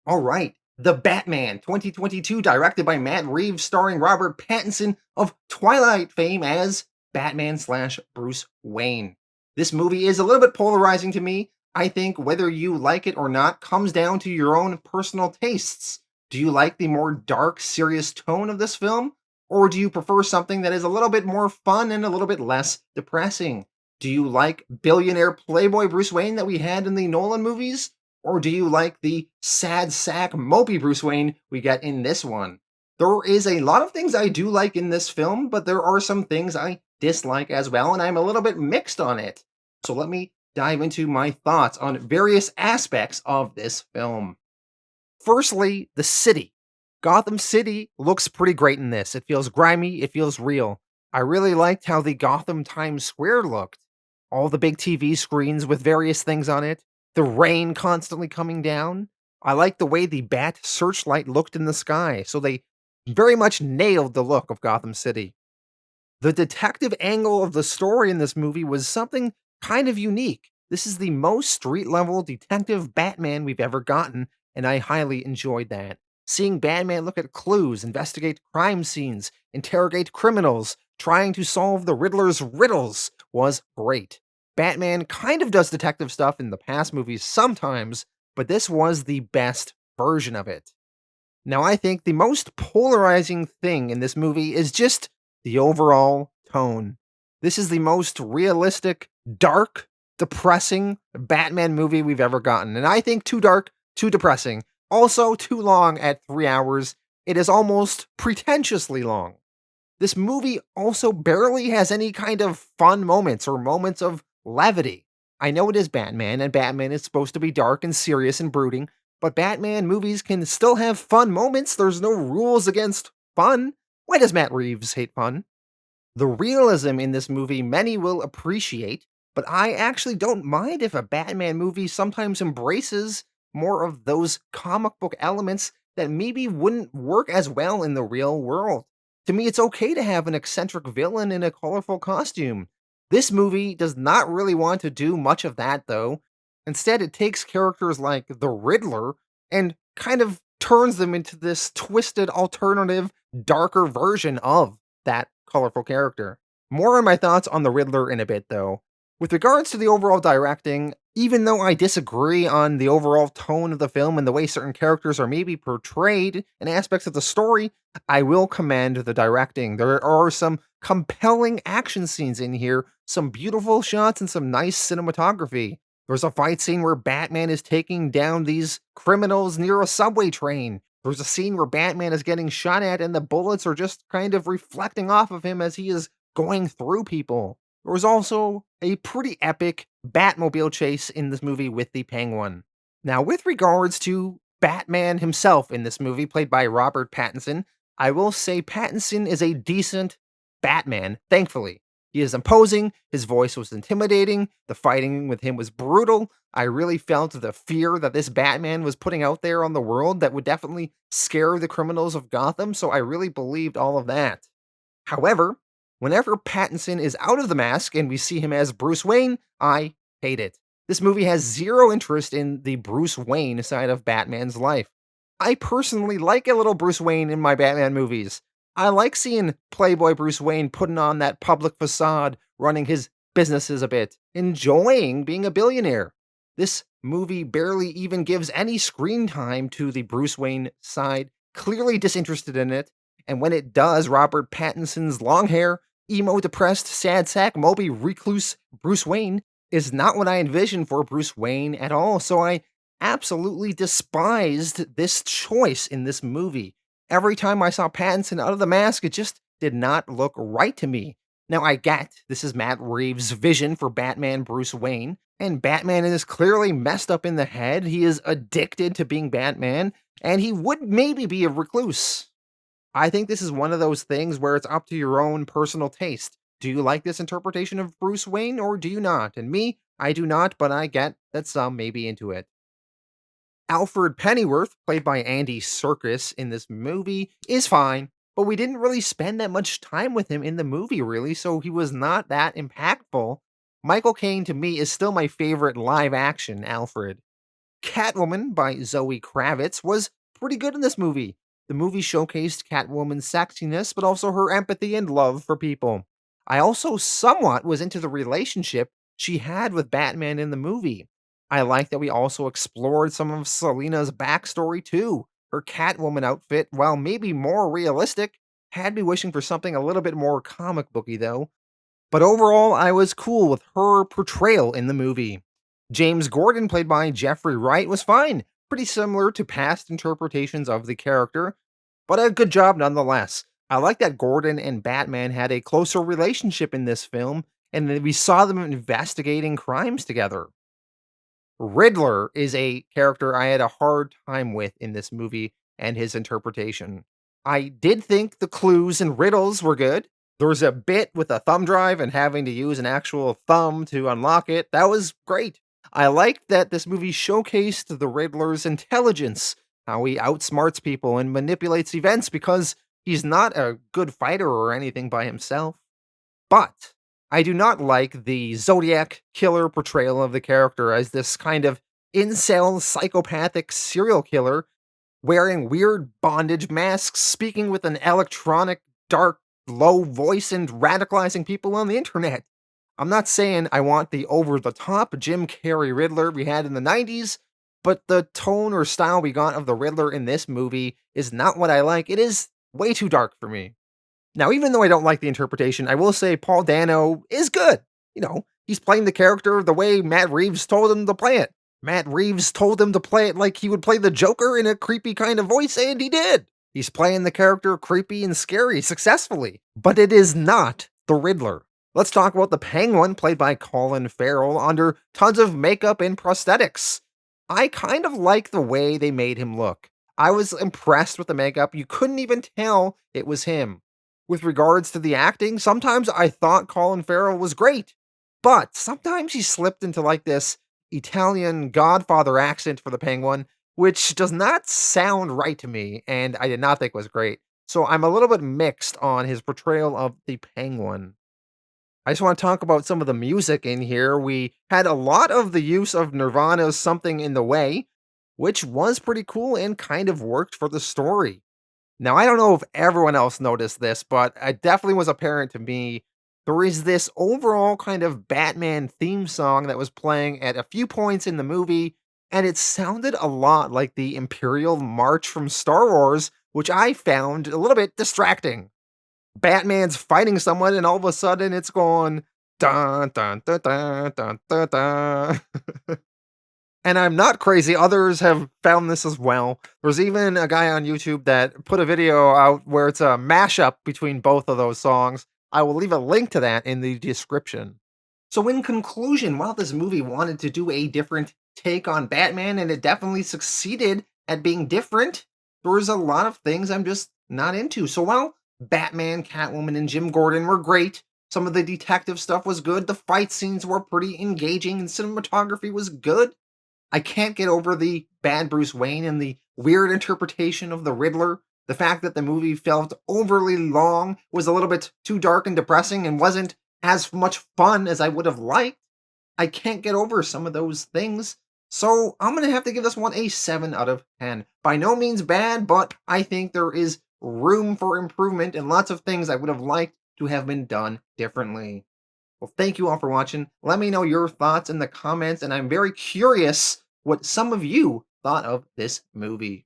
All right. The Batman 2022, directed by Matt Reeves, starring Robert Pattinson of Twilight fame as Batman slash Bruce Wayne. This movie is a little bit polarizing to me. I think whether you like it or not comes down to your own personal tastes. Do you like the more dark, serious tone of this film? Or do you prefer something that is a little bit more fun and a little bit less depressing? Do you like billionaire playboy Bruce Wayne that we had in the Nolan movies? Or do you like the sad sack mopey Bruce Wayne we get in this one? There is a lot of things I do like in this film, but there are some things I dislike as well, and I'm a little bit mixed on it. So let me dive into my thoughts on various aspects of this film. Firstly, the city. Gotham City looks pretty great in this. It feels grimy, it feels real. I really liked how the Gotham Times Square looked. All the big TV screens with various things on it, the rain constantly coming down. I like the way the bat searchlight looked in the sky, so they very much nailed the look of Gotham City. The detective angle of the story in this movie was something kind of unique. This is the most street level detective Batman we've ever gotten, and I highly enjoyed that. Seeing Batman look at clues, investigate crime scenes, interrogate criminals, trying to solve the Riddler's riddles was great. Batman kind of does detective stuff in the past movies sometimes, but this was the best version of it. Now, I think the most polarizing thing in this movie is just the overall tone. This is the most realistic, dark, depressing Batman movie we've ever gotten. And I think too dark, too depressing. Also, too long at 3 hours. It is almost pretentiously long. This movie also barely has any kind of fun moments or moments of levity. I know it is Batman, and Batman is supposed to be dark and serious and brooding, but Batman movies can still have fun moments. There's no rules against fun. Why does Matt Reeves hate fun? The realism in this movie many will appreciate, but I actually don't mind if a Batman movie sometimes embraces more of those comic book elements that maybe wouldn't work as well in the real world. To me, it's okay to have an eccentric villain in a colorful costume. This movie does not really want to do much of that, though. Instead, it takes characters like the Riddler and kind of turns them into this twisted, alternative, darker version of that colorful character. More on my thoughts on the Riddler in a bit, though. With regards to the overall directing, even though I disagree on the overall tone of the film and the way certain characters are maybe portrayed and aspects of the story, I will commend the directing. There are some compelling action scenes in here, some beautiful shots, and some nice cinematography. There's a fight scene where Batman is taking down these criminals near a subway train. There's a scene where Batman is getting shot at and the bullets are just kind of reflecting off of him as he is going through people. There was also a pretty epic Batmobile chase in this movie with the Penguin. Now, with regards to Batman himself in this movie, played by Robert Pattinson, I will say Pattinson is a decent Batman, thankfully. He is imposing, his voice was intimidating, the fighting with him was brutal. I really felt the fear that this Batman was putting out there on the world that would definitely scare the criminals of Gotham, so I really believed all of that. However, whenever Pattinson is out of the mask and we see him as Bruce Wayne, I hate it. This movie has zero interest in the Bruce Wayne side of Batman's life. I personally like a little Bruce Wayne in my Batman movies. I like seeing Playboy Bruce Wayne putting on that public facade, running his businesses a bit, enjoying being a billionaire. This movie barely even gives any screen time to the Bruce Wayne side, clearly disinterested in it, and when it does, Robert Pattinson's long hair, emo, depressed, sad sack, mopey, recluse Bruce Wayne is not what I envisioned for Bruce Wayne at all, so I absolutely despised this choice in this movie. Every time I saw Pattinson out of the mask, it just did not look right to me. Now, I get this is Matt Reeves' vision for Batman Bruce Wayne, and Batman is clearly messed up in the head. He is addicted to being Batman, and he would maybe be a recluse. I think this is one of those things where it's up to your own personal taste. Do you like this interpretation of Bruce Wayne, or do you not? And me, I do not, but I get that some may be into it. Alfred Pennyworth, played by Andy Serkis in this movie, is fine, but we didn't really spend that much time with him in the movie, really, so he was not that impactful. Michael Caine, to me, is still my favorite live-action Alfred. Catwoman by Zoe Kravitz was pretty good in this movie. The movie showcased Catwoman's sexiness, but also her empathy and love for people. I also somewhat was into the relationship she had with Batman in the movie. I like that we also explored some of Selina's backstory too. Her Catwoman outfit, while maybe more realistic, had me wishing for something a little bit more comic booky though. But overall, I was cool with her portrayal in the movie. James Gordon, played by Jeffrey Wright, was fine, pretty similar to past interpretations of the character, but a good job nonetheless. I like that Gordon and Batman had a closer relationship in this film, and that we saw them investigating crimes together. Riddler is a character I had a hard time with in this movie and his interpretation. I did think the clues and riddles were good. There was a bit with a thumb drive and having to use an actual thumb to unlock it. That was great. I liked that this movie showcased the Riddler's intelligence, how he outsmarts people and manipulates events because he's not a good fighter or anything by himself. But I do not like the Zodiac killer portrayal of the character as this kind of incel psychopathic serial killer wearing weird bondage masks, speaking with an electronic, dark, low voice, and radicalizing people on the internet. I'm not saying I want the over the top Jim Carrey Riddler we had in the 90s, but the tone or style we got of the Riddler in this movie is not what I like. It is way too dark for me. Now, even though I don't like the interpretation, I will say Paul Dano is good. He's playing the character the way Matt Reeves told him to play it. Matt Reeves told him to play it like he would play the Joker in a creepy kind of voice, and he did. He's playing the character creepy and scary successfully, but it is not the Riddler. Let's talk about the Penguin, played by Colin Farrell, under tons of makeup and prosthetics. I kind of like the way they made him look. I was impressed with the makeup. You couldn't even tell it was him. With regards to the acting, sometimes I thought Colin Farrell was great, but sometimes he slipped into like this Italian Godfather accent for the Penguin, which does not sound right to me, and I did not think was great. So I'm a little bit mixed on his portrayal of the Penguin. I just want to talk about some of the music in here. We had a lot of the use of Nirvana's Something in the Way, which was pretty cool and kind of worked for the story. Now, I don't know if everyone else noticed this, but it definitely was apparent to me. There is this overall kind of Batman theme song that was playing at a few points in the movie, and it sounded a lot like the Imperial March from Star Wars, which I found a little bit distracting. Batman's fighting someone, and all of a sudden it's going dun dun dun dun dun dun dun. And I'm not crazy, others have found this as well. There's even a guy on YouTube that put a video out where it's a mashup between both of those songs. I will leave a link to that in the description. So in conclusion, while this movie wanted to do a different take on Batman, and it definitely succeeded at being different, there was a lot of things I'm just not into. So while Batman, Catwoman, and Jim Gordon were great, some of the detective stuff was good, the fight scenes were pretty engaging, and cinematography was good, I can't get over the bad Bruce Wayne and the weird interpretation of the Riddler. The fact that the movie felt overly long, was a little bit too dark and depressing, and wasn't as much fun as I would have liked. I can't get over some of those things. So I'm going to have to give this one a 7 out of 10. By no means bad, but I think there is room for improvement and lots of things I would have liked to have been done differently. Well, thank you all for watching. Let me know your thoughts in the comments, and I'm very curious what some of you thought of this movie.